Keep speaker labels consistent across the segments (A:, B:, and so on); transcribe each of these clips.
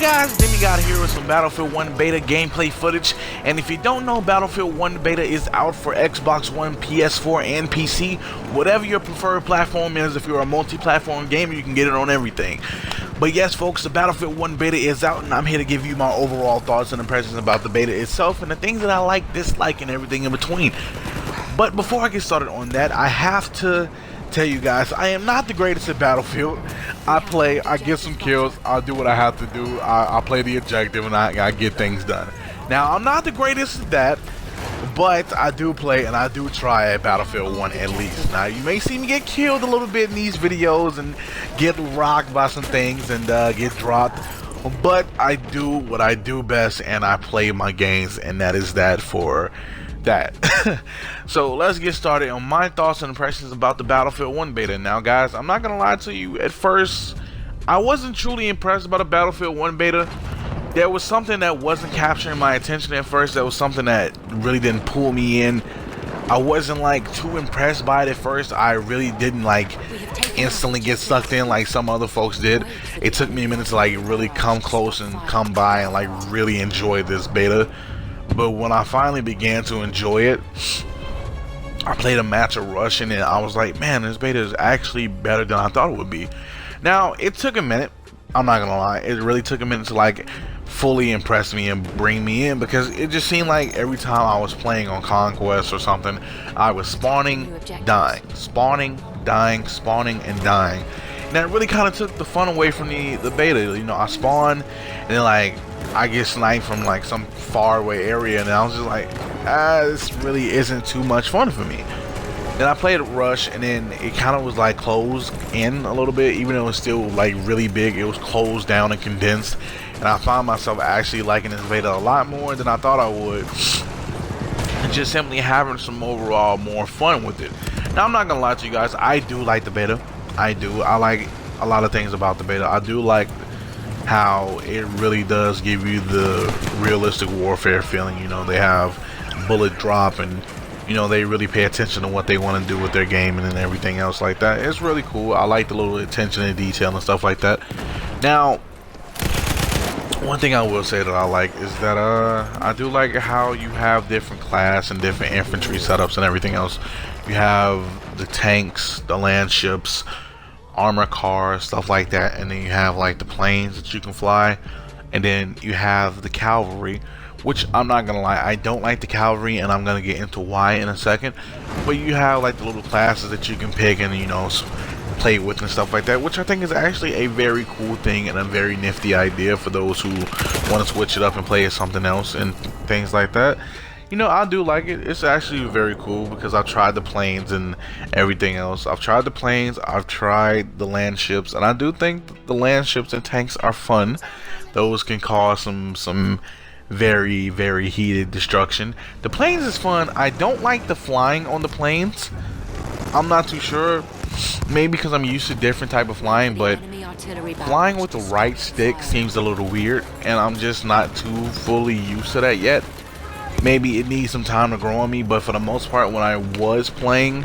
A: guys, DemiGod here with some Battlefield 1 beta gameplay footage. And if you don't know, Battlefield 1 beta is out for Xbox One, PS4, and PC. Whatever your preferred platform is, if you're a multi-platform gamer, you can get it on everything. But yes, folks, the Battlefield 1 beta is out, and I'm here to give you my overall thoughts and impressions about the beta itself, and the things that I like, dislike, and everything in between. But before I get started on that, I have to tell you guys, I am not the greatest at Battlefield. I play, I get some kills, I do what I have to do, I play the objective, and I get things done. Now, I'm not the greatest at that, but I do play and I do try at Battlefield 1 at least. Now, you may see me get killed a little bit in these videos and get rocked by some things and get dropped, but I do what I do best, and I play my games, and that is that for that. So let's get started on my thoughts and impressions about the Battlefield 1 beta. Now guys, I'm not gonna lie to you, at first I wasn't truly impressed by the Battlefield 1 beta. There was something that wasn't capturing my attention at first. There was something that really didn't pull me in. I wasn't like too impressed by it at first. I really didn't like instantly get sucked in like some other folks did. It took me a minute to like really come close and come by and like really enjoy this beta. But when I finally began to enjoy it, I played a match of Rush and I was like, man, this beta is actually better than I thought it would be. Now, it took a minute, I'm not gonna lie, it really took a minute to like fully impress me and bring me in, because it just seemed like every time I was playing on Conquest or something, I was spawning, dying, spawning, dying, spawning, and dying. And that really kind of took the fun away from the beta. You know, I spawn and then like I get sniped from like some far away area, and I was just like, this really isn't too much fun for me. Then I played Rush, and then it kind of was like closed in a little bit, even though it was still like really big. It was closed down and condensed, and I found myself actually liking this beta a lot more than I thought I would, and just simply having some overall more fun with it. Now, I'm not gonna lie to you guys, I do like the beta. I like a lot of things about the beta. I do like how it really does give you the realistic warfare feeling. You know, they have bullet drop, and you know, they really pay attention to what they want to do with their game and everything else like that. It's really cool. I like the little attention to detail and stuff like that. Now, one thing I will say that I like is that I do like how you have different class and different infantry setups and everything else. You have the tanks, the land ships, armor cars, stuff like that, and then you have like the planes that you can fly, and then you have the cavalry, which I'm not gonna lie, I don't like the cavalry, and I'm gonna get into why in a second. But you have like the little classes that you can pick and, you know, play with and stuff like that, which I think is actually a very cool thing and a very nifty idea for those who want to switch it up and play as something else and things like that. You know, I do like it. It's actually very cool because I've tried the planes and everything else. I've tried the planes, I've tried the land ships, and I do think the land ships and tanks are fun. Those can cause some very, very heated destruction. The planes is fun. I don't like the flying on the planes. I'm not too sure. Maybe because I'm used to different type of flying, but flying with the right stick seems a little weird, and I'm just not too fully used to that yet. Maybe it needs some time to grow on me, but for the most part, when I was playing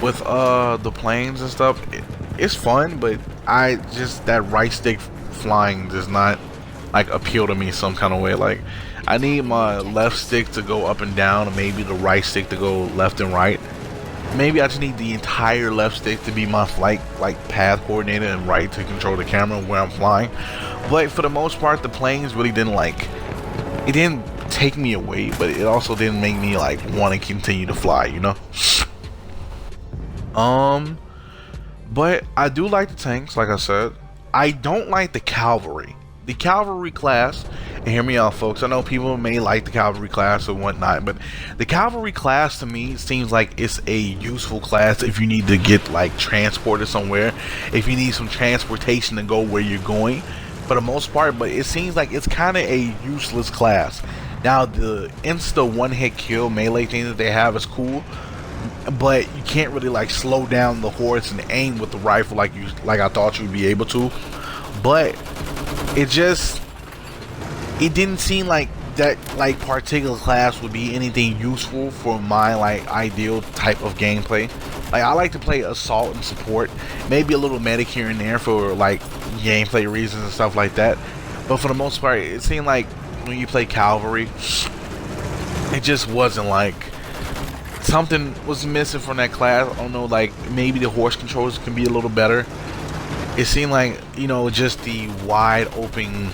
A: with the planes and stuff, it's fun, but that right stick flying does not like appeal to me some kind of way. Like, I need my left stick to go up and down, and maybe the right stick to go left and right. Maybe I just need the entire left stick to be my flight like path coordinator, and right to control the camera where I'm flying. But for the most part, the planes really it didn't take me away, but it also didn't make me like want to continue to fly, you know. But I do like the tanks, like I said. I don't like the cavalry. The cavalry class, and hear me out, folks, I know people may like the cavalry class or whatnot, but the cavalry class to me seems like it's a useful class if you need to get like transported somewhere, if you need some transportation to go where you're going, for the most part. But it seems like it's kind of a useless class. Now, the insta one-hit kill melee thing that they have is cool, but you can't really like slow down the horse and aim with the rifle like I thought you'd be able to. But it didn't seem like that like particular class would be anything useful for my like ideal type of gameplay. Like, I like to play assault and support, maybe a little medic here and there for like gameplay reasons and stuff like that. But for the most part, it seemed like when you play Cavalry, it just wasn't like, something was missing from that class. I don't know, like maybe the horse controls can be a little better. It seemed like, you know, just the wide open,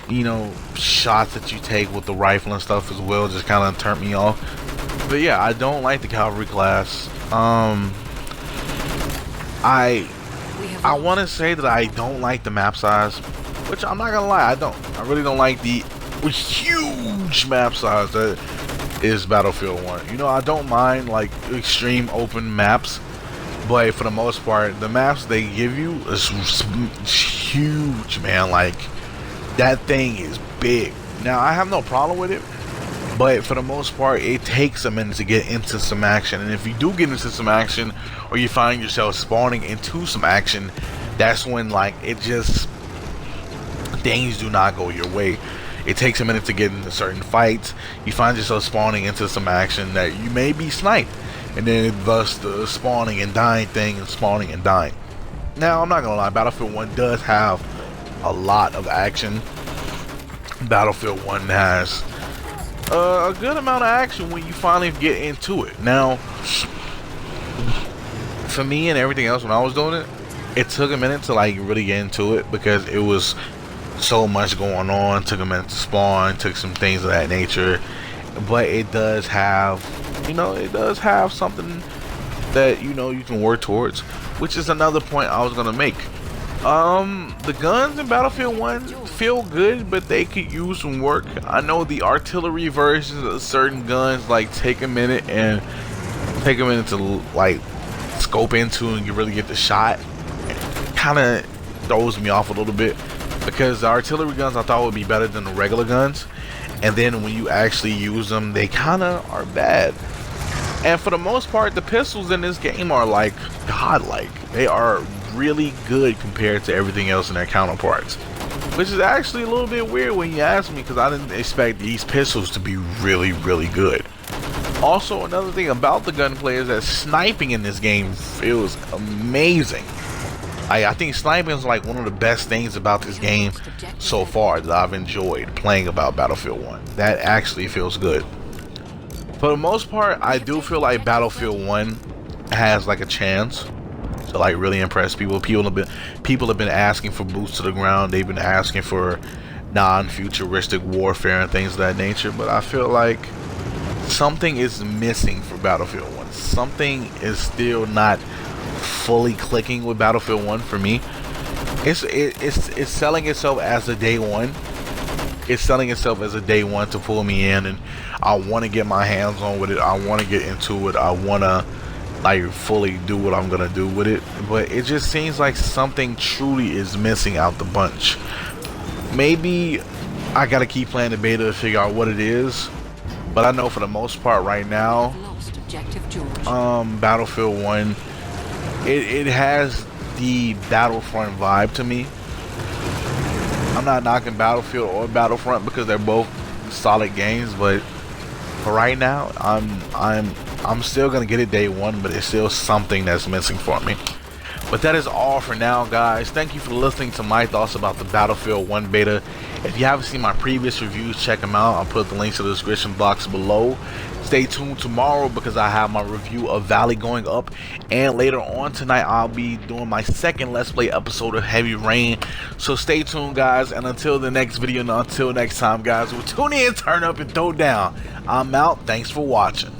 A: you know, shots that you take with the rifle and stuff as well just kind of turned me off. But yeah, I don't like the Cavalry class. I want to say that I don't like the map size, which I'm not gonna lie, I don't. I really don't like the huge map size that is Battlefield 1. You know, I don't mind like extreme open maps, but for the most part, the maps they give you is huge, man. Like, that thing is big. Now, I have no problem with it, but for the most part, it takes a minute to get into some action. And if you do get into some action, or you find yourself spawning into some action, that's when, like, it just, things do not go your way. It takes a minute to get into certain fights. You find yourself spawning into some action that you may be sniped, and then thus the spawning and dying thing, and spawning and dying. Now, I'm not gonna lie, Battlefield 1 does have a lot of action. Battlefield 1 has a good amount of action when you finally get into it. Now, for me and everything else, when I was doing it, it took a minute to like really get into it because it was so much going on. Took a minute to spawn, took some things of that nature, but it does have, you know, it does have something that, you know, you can work towards, which is another point I was gonna make. The guns in Battlefield 1 feel good, but they could use some work. I know the artillery versions of certain guns like take a minute to like scope into and you really get the shot. It kind of throws me off a little bit because the artillery guns I thought would be better than the regular guns, and then when you actually use them, they kind of are bad. And for the most part, the pistols in this game are like godlike. They are really good compared to everything else in their counterparts, which is actually a little bit weird when you ask me, because I didn't expect these pistols to be really good. Also, another thing about the gunplay is that sniping in this game feels amazing. I think sniping is like one of the best things about this game so far that I've enjoyed playing about Battlefield 1. That actually feels good. For the most part, I do feel like Battlefield 1 has like a chance to like really impress people. People have been asking for boots to the ground. They've been asking for non-futuristic warfare and things of that nature. But I feel like something is missing for Battlefield 1. Something is still not fully clicking with Battlefield 1 for me. It's selling itself as a day one. It's selling itself as a day one to pull me in, and I want to get my hands on with it. I want to get into it. I want to like fully do what I'm gonna do with it, but it just seems like something truly is missing out the bunch. Maybe I gotta keep playing the beta to figure out what it is, but I know for the most part right now, Battlefield 1, it has the Battlefront vibe to me. I'm not knocking Battlefield or Battlefront because they're both solid games, but for right now, I'm still gonna get it day one, but it's still something that's missing for me. But that is all for now, guys. Thank you for listening to my thoughts about the Battlefield 1 beta. If you haven't seen my previous reviews, check them out. I'll put the links in the description box below. Stay tuned tomorrow because I have my review of Valley going up, and later on tonight I'll be doing my second Let's Play episode of Heavy Rain. So stay tuned, guys, and until the next video and until next time, guys, we'll tune in, turn up, and throw down. I'm out. Thanks for watching.